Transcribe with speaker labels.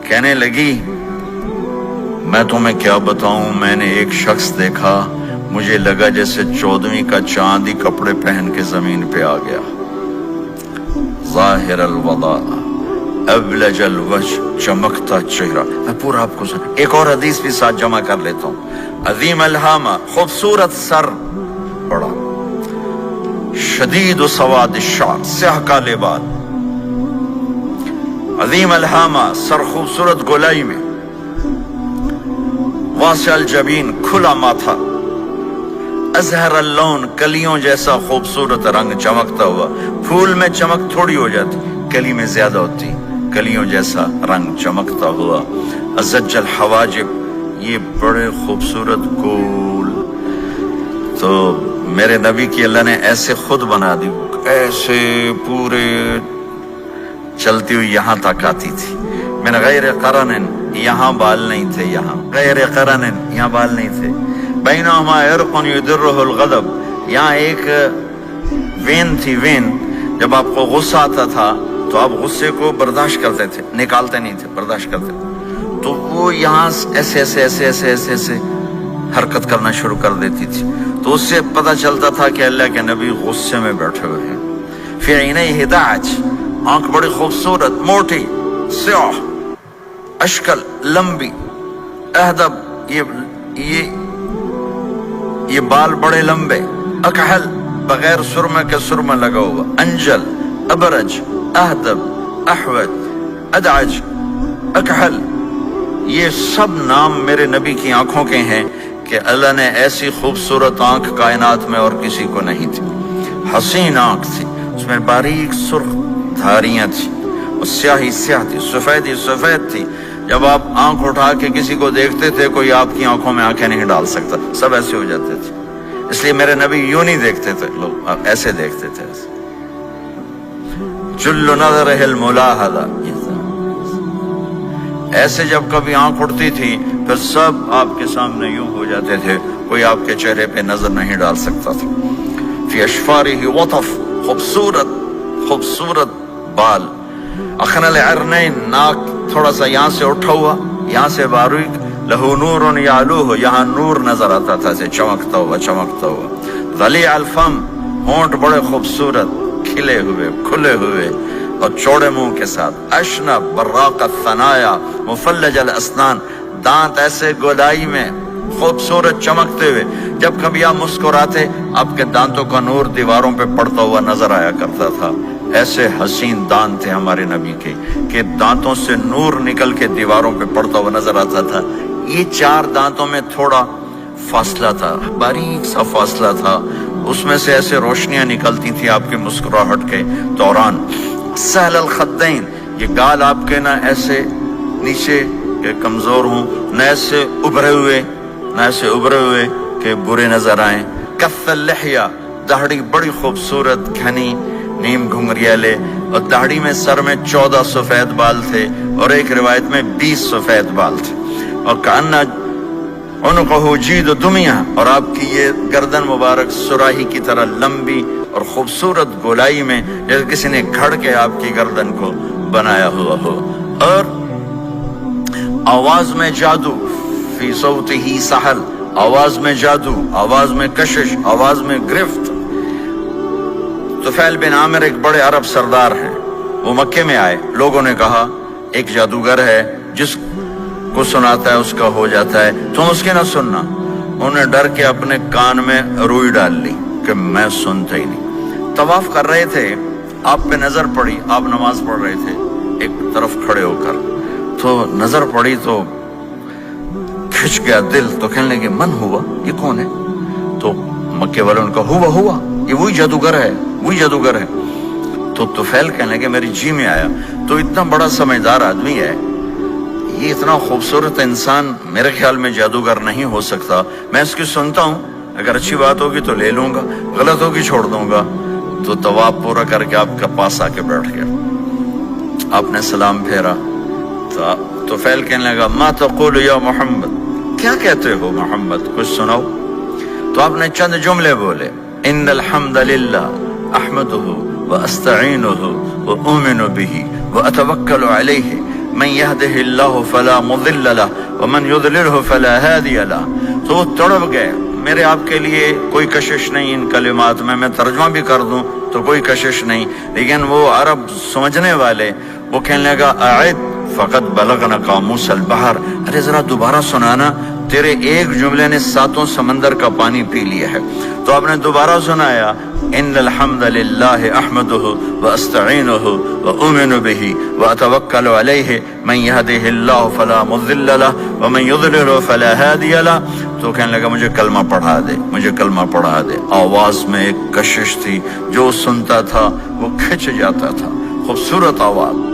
Speaker 1: کہنے لگی میں تمہیں کیا بتاؤں، میں نے ایک شخص دیکھا، مجھے لگا جیسے 14ویں کا چاند ہی کپڑے پہن کے زمین پہ آ گیا، ظاہر الوضاء ابلج الوجہ، چمکتا چہرہ۔ میں پورا آپ کو ایک اور حدیث بھی ساتھ جمع کر لیتا ہوں۔ عظیم الہامہ، خوبصورت سر، بڑا شدید و سواد الشعر، سیاہ کالے بال، عظیم الہامہ، سر خوبصورت گولائی میں، واسع الجبین، کھلا ماتھا، ازہر اللون، کلیوں جیسا خوبصورت رنگ، چمکتا ہوا۔ پھول میں چمک تھوڑی ہو جاتی، کلی میں زیادہ ہوتی، کلیوں جیسا رنگ، چمکتا ہوا۔ ازج الحواجب، یہ بڑے خوبصورت گول۔ تو میرے نبی کی اللہ نے ایسے خود بنا دی، ایسے پورے چلتی ہوئی یہاں تک آتی تھی، من غیر قرن، یہاں بال نہیں تھے، یہاں غیر قرن، یہاں بال نہیں تھے، بینہما عرق یدرہ الغضب، یہاں ایک وین تھی، وین، جب آپ کو غصہ آتا تھا تو آپ غصے کو برداشت کرتے تھے، نکالتے نہیں تھے، برداشت کرتے تھے، تو وہ یہاں ایسے ایسے ایسے ایسے ایسے ایسے حرکت کرنا شروع کر دیتی تھی، تو اس سے پتہ چلتا تھا کہ اللہ کے نبی غصے میں بیٹھے ہوئے ہیں۔ فی عینیہ دعج، آنکھ بڑی خوبصورت، موٹی، سیاہ، اشکل، لمبی، اہدب، یہ بال بڑے لمبے، اکحل، بغیر سرمے کے سرمہ لگا ہوا، انجل، ابرج، اہدب، احوج، ادعج، اکحل، یہ سب نام میرے نبی کی آنکھوں کے ہیں کہ اللہ نے ایسی خوبصورت آنکھ کائنات میں اور کسی کو نہیں تھی۔ حسین آنکھ تھی، اس میں باریک سرخ دھاریاں تھی، اور سیاہی سیاہ تھی، سفیدی سفید تھی۔ جب آپ آنکھ اٹھا کے کسی کو دیکھتے تھے، کوئی آپ کی آنکھوں میں آنکھیں نہیں ڈال سکتا، سب ایسے ہو جاتے تھے۔ اس لیے میرے نبی یوں نہیں دیکھتے تھے، لوگ ایسے دیکھتے تھے، جل نظرہ الملاحظہ، ایسے جب کبھی آنکھ اٹھتی تھی پھر سب آپ کے سامنے یوں ہو جاتے تھے، کوئی آپ کے چہرے پہ نظر نہیں ڈال سکتا تھا۔ فی اشفارہ وطف، خوبصورت خوبصورت بال، اخن العرنین، ناک تھوڑا سا یہاں سے اٹھا ہوا، یہاں سے باریک، لہو نور یعلوہ، یہاں نور نظر آتا تھا، سے چمکتا ہوا چمکتا ہوا۔ ضلیع الفم، ہونٹ بڑے خوبصورت، کھلے ہوئے کھلے ہوئے اور چوڑے منہ کے ساتھ۔ اشنب براق الثنایا، مفلج الاسنان، دانت ایسے گودائی میں خوبصورت چمکتے ہوئے، جب کبھی آپ مسکراتے آپ کے دانتوں کا نور دیواروں پہ پڑتا ہوا نظر آیا کرتا تھا۔ ایسے حسین دانت تھے ہمارے نبی کے کہ دانتوں سے نور نکل کے دیواروں پہ پڑتا ہوا نظر آتا تھا۔ یہ 4 دانتوں میں تھوڑا فاصلہ تھا، باریک سا فاصلہ تھا، اس میں سے ایسے روشنیاں نکلتی تھی آپ کی مسکراہٹ کے دوران۔ سہل الخدین، یہ گال آپ کے نہ ایسے نیچے کہ کمزور ہوں، نہ ایسے ابھرے ہوئے کہ برے نظر آئیں۔ کف اللحیہ، داڑھی بڑی خوبصورت گھنی، نیم گھنگریالے، اور داڑھی میں سر میں 14 سفید بال تھے، اور ایک روایت میں 20 سفید بال تھے۔ اور کأن عنقہ جید دمیہ، اور آپ کی یہ گردن مبارک سراہی کی طرح لمبی اور خوبصورت گولائی میں، جیسے کسی نے گھڑ کے آپ کی گردن کو بنایا ہوا ہو۔ اور آواز میں جادو، فی صوتہ سحل، آواز میں جادو، آواز میں کشش، آواز میں گرفت۔ طفیل بن عامر ایک بڑے عرب سردار ہیں، وہ مکے میں آئے، لوگوں نے کہا ایک جادوگر ہے جس کو سناتا ہے اس کا ہو جاتا ہے، تم اس کے نہ سننا۔ انہوں نے ڈر کے اپنے کان میں روئی ڈال لی کہ میں سنتا ہی نہیں۔ طواف کر رہے تھے، آپ پہ نظر پڑی، آپ نماز پڑھ رہے تھے ایک طرف کھڑے ہو کر، تو نظر پڑی تو کھچ گیا دل، تو کہنے لگے من ہوا، یہ کون ہے؟ تو مکے والوں نے کہا ہوا یہ وہی جادوگر ہے۔ تو طفیل کہنے لگے میری جی میں آیا، تو اتنا بڑا سمجھدار آدمی ہے، یہ اتنا خوبصورت انسان میرے خیال میں جادوگر نہیں ہو سکتا، میں اس کی سنتا ہوں، اگر اچھی بات ہوگی تو لے لوں گا، غلط ہوگی چھوڑ دوں گا۔ تو طواف پورا کر کے آپ کے پاس آ کے بیٹھ گیا، آپ نے سلام پھیرا، تو طفیل کہنے لگا ما تقول یا محمد، کیا کہتے ہو محمد، کچھ سناؤ۔ تو آپ نے چند جملے بولے، ان الحمد للہ احمدہ واستعینہ واؤمن بہ واتوکل علیہ من يهده الله فلا مضل له ومن يضلله فلا هادي له. تو وہ تڑپ گئے. میرے آپ کے لیے کوئی کشش نہیں ان کلمات میں ترجمہ بھی کر دوں تو کوئی کشش نہیں، لیکن وہ عرب سمجھنے والے وہ کہنے لگا اعد فقط بلغنا قاموس البحر، ارے ذرا دوبارہ سنانا، تیرے ایک جملے نے 7 سمندر کا پانی پی لیا ہے. تو آپ نے دوبارہ سنایا ان الحمد للہ احمدہ واستعینہ واؤمن بہ واتوکل علیہ من یہدہ اللہ فلا مضل لہ ومن یضلل فلا ہادی لہ. تو کہنے لگا مجھے کلمہ پڑھا دے، مجھے کلمہ پڑھا دے. آواز میں ایک کشش تھی، جو سنتا تھا وہ کھچ جاتا تھا. خوبصورت آواز.